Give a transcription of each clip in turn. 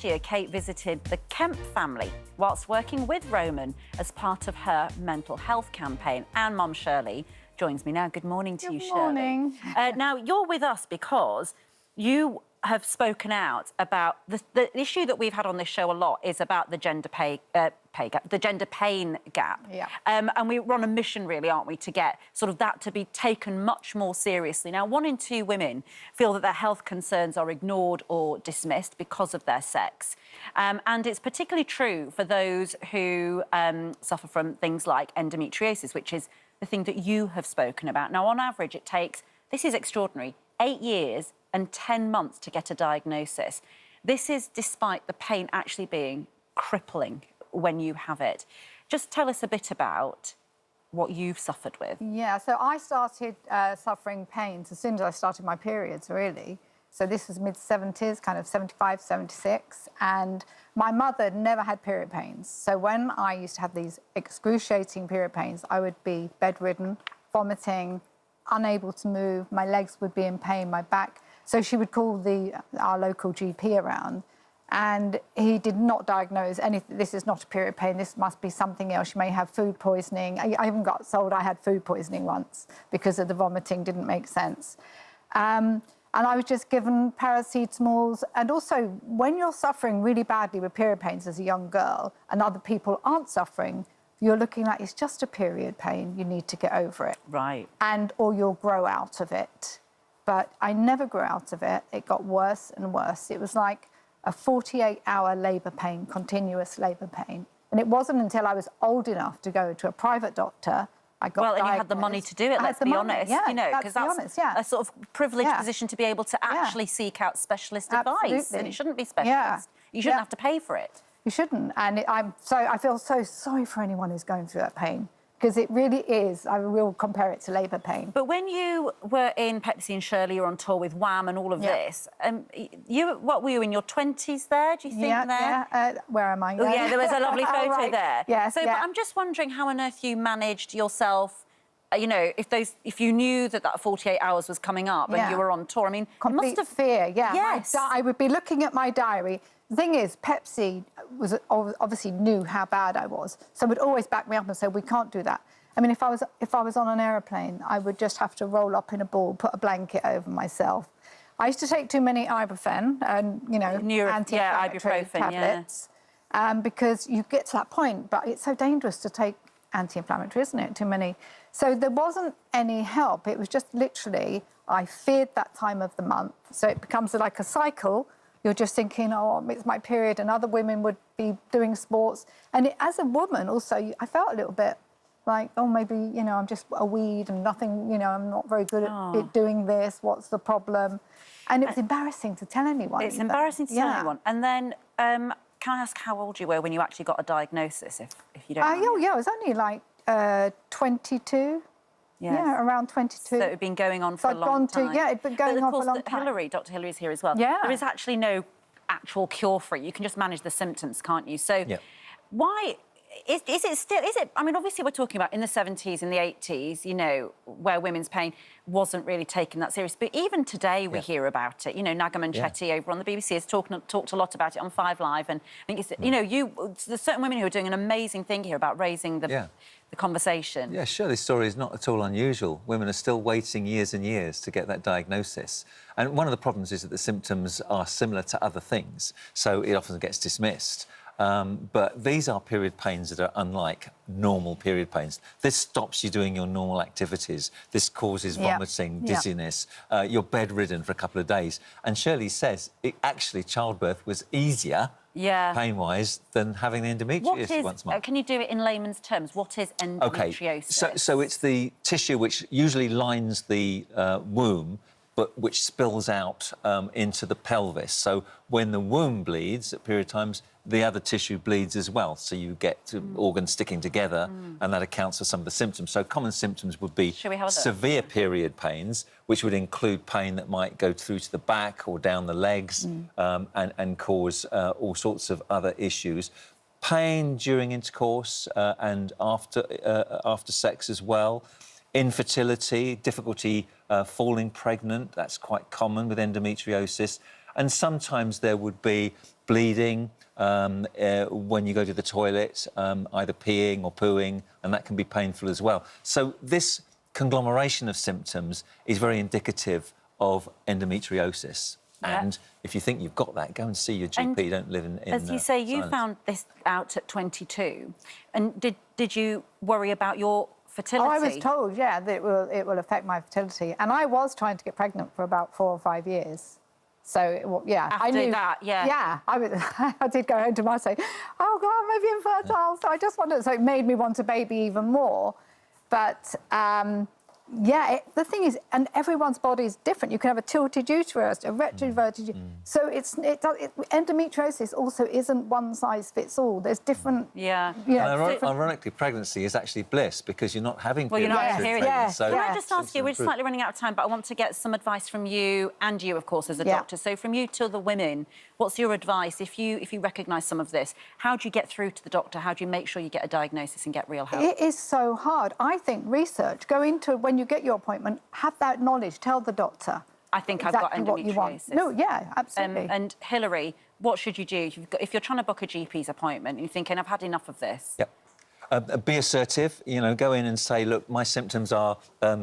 Year, Kate visited the Kemp family whilst working with Roman as part of her mental health campaign. And Mum Shirlie joins me now. Good morning to you, Shirlie. Good morning. Now, you're with us because you have spoken out about the issue that we've had on this show a lot is about the gender pay gap, the gender pain gap. Yeah. And we're on a mission, really, aren't we, to get sort of that to be taken much more seriously. Now, 1 in 2 women feel that their health concerns are ignored or dismissed because of their sex. And it's particularly true for those who suffer from things like endometriosis, which is the thing that you have spoken about. Now, on average, it takes, this is extraordinary, 8 years and 10 months to get a diagnosis. This is despite the pain actually being crippling when you have it. Just tell us a bit about what you've suffered with. Yeah, so I started suffering pains as soon as I started my periods, really. So this was mid-70s, kind of 75, 76. And my mother never had period pains. So when I used to have these excruciating period pains, I would be bedridden, vomiting, unable to move. My legs would be in pain, my back. So she would call our local GP around, and he did not diagnose anything. This is not a period pain. This must be something else. You may have food poisoning. I even got told I had food poisoning once because of the vomiting. Didn't make sense. And I was just given paracetamols. And also, when you're suffering really badly with period pains as a young girl and other people aren't suffering, you're looking like it's just a period pain. You need to get over it. Right. Or you'll grow out of it. But I never grew out of it. It got worse and worse. It was like a 48-hour labour pain, continuous labour pain. And it wasn't until I was old enough to go to a private doctor I got diagnosed. And you had the money to do it, let's be honest. Yeah, you know, because that's a sort of privileged position to be able to actually seek out specialist advice. And it shouldn't be specialist. You shouldn't have to pay for it. You shouldn't. And I feel so sorry for anyone who's going through that pain. Because it really is. I will compare it to labour pain. But when you were in Pepsi and Shirlie, you were on tour with Wham and all of this, what were you, in your 20s there, do you think, there? Yeah, where am I? Oh, yeah, there was a lovely photo there. Yes, so, but I'm just wondering how on earth you managed yourself, you know, if you knew that 48 hours was coming up and you were on tour. I mean, complete must have... fear, yeah. Yes. I would be looking at my diary. The thing is, Pepsi obviously knew how bad I was, so would always back me up and say, we can't do that. I mean, if I was on an aeroplane, I would just have to roll up in a ball, put a blanket over myself. I used to take too many ibuprofen and, you know, anti-inflammatory tablets, because you get to that point, but it's so dangerous to take anti-inflammatory, isn't it? Too many. So there wasn't any help. It was just literally, I feared that time of the month. So it becomes like a cycle. You're just thinking, oh, it's my period, and other women would be doing sports. And as a woman, also, I felt a little bit like, oh, maybe, you know, I'm just a weed and nothing, you know, I'm not very good at doing this. What's the problem? And it was embarrassing to tell anyone. It's embarrassing to tell anyone. And then, can I ask how old you were when you actually got a diagnosis, if you don't mind? Yeah, I was only like 22. Yes. Yeah, around 22. So it had been going on for a long time. It'd been going on for a long time. Hillary, Dr. Hillary's here as well. Yeah. There is actually no actual cure for it. You can just manage the symptoms, can't you? So why... Is it, I mean, obviously we're talking about in the 70s and the 80s, you know, where women's pain wasn't really taken that serious. But even today we hear about it. You know, Naga Chetty over on the BBC has talked a lot about it on 5 Live. And I think, it's, you know, there's certain women who are doing an amazing thing here about raising the conversation. Yeah, sure, this story is not at all unusual. Women are still waiting years and years to get that diagnosis. And one of the problems is that the symptoms are similar to other things, so it often gets dismissed. But these are period pains that are unlike normal period pains. This stops you doing your normal activities. This causes vomiting, dizziness. You're bedridden for a couple of days. And Shirlie says actually childbirth was easier, pain-wise, than having the endometriosis once a month. Can you do it in layman's terms? What is endometriosis? OK, so it's the tissue which usually lines the womb, but which spills out into the pelvis. So when the womb bleeds at period times, the other tissue bleeds as well. So you get organs sticking together, and that accounts for some of the symptoms. So common symptoms would be severe period pains, which would include pain that might go through to the back or down the legs and cause all sorts of other issues. Pain during intercourse and after sex as well. Infertility, difficulty falling pregnant, that's quite common with endometriosis. And sometimes there would be bleeding, when you go to the toilet, either peeing or pooing, and that can be painful as well. So this conglomeration of symptoms is very indicative of endometriosis. Yeah. And if you think you've got that, go and see your GP. And don't live in as you say, you silence. found this out at 22. And did you worry about your fertility? Oh, I was told, yeah, that it will affect my fertility. And I was trying to get pregnant for about 4 or 5 years. So, yeah. After I knew that, yeah. Yeah, I did go home to my say, oh, God, I may be infertile. So I just wanted... So it made me want a baby even more. But... yeah, the thing is, and everyone's body is different. You can have a tilted uterus, a retroverted. So endometriosis also isn't one size fits all. There's different. Yeah. And ironically, pregnancy is actually bliss because you're not having Well, you're periods not during hearing pregnancy. it. So Can I just ask you, we're improve. slightly running out of time, but I want to get some advice from you and you, of course, as a doctor. So from you to the women, what's your advice if you recognise some of this? How do you get through to the doctor? How do you make sure you get a diagnosis and get real help? It is so hard. I think research, go into when you get your appointment, have that knowledge, tell the doctor. I think exactly I've got what you want. endometriosis. No, yeah, absolutely. And Hilary, what should you do if you're trying to book a GP's appointment and you're thinking, I've had enough of this? Yep. Be assertive, go in and say, look, my symptoms are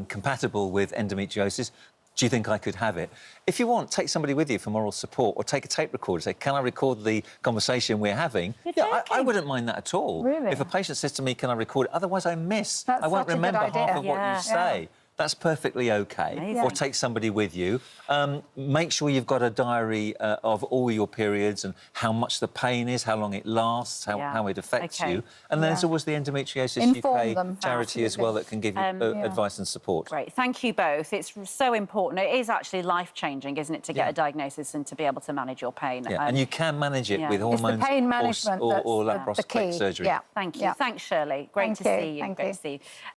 compatible with endometriosis. Do you think I could have it? If you want, take somebody with you for moral support or take a tape recorder. Say, can I record the conversation we're having? I wouldn't mind that at all. Really? If a patient says to me, can I record it? Otherwise, I miss. I won't such a good remember half idea. of what you say. That's perfectly OK. Amazing. Or take somebody with you. Make sure you've got a diary of all your periods and how much the pain is, how long it lasts, how it affects you. And then there's always the Endometriosis Inform UK them. charity as well that can give you advice and support. Great. Thank you both. It's so important. It is actually life-changing, isn't it, to get a diagnosis and to be able to manage your pain. And you can manage it with hormones it's the pain management or that's laparoscopic the key. surgery. Yeah. Thank you. Thanks, Shirley. Great to see you. Thank Great you. to see you.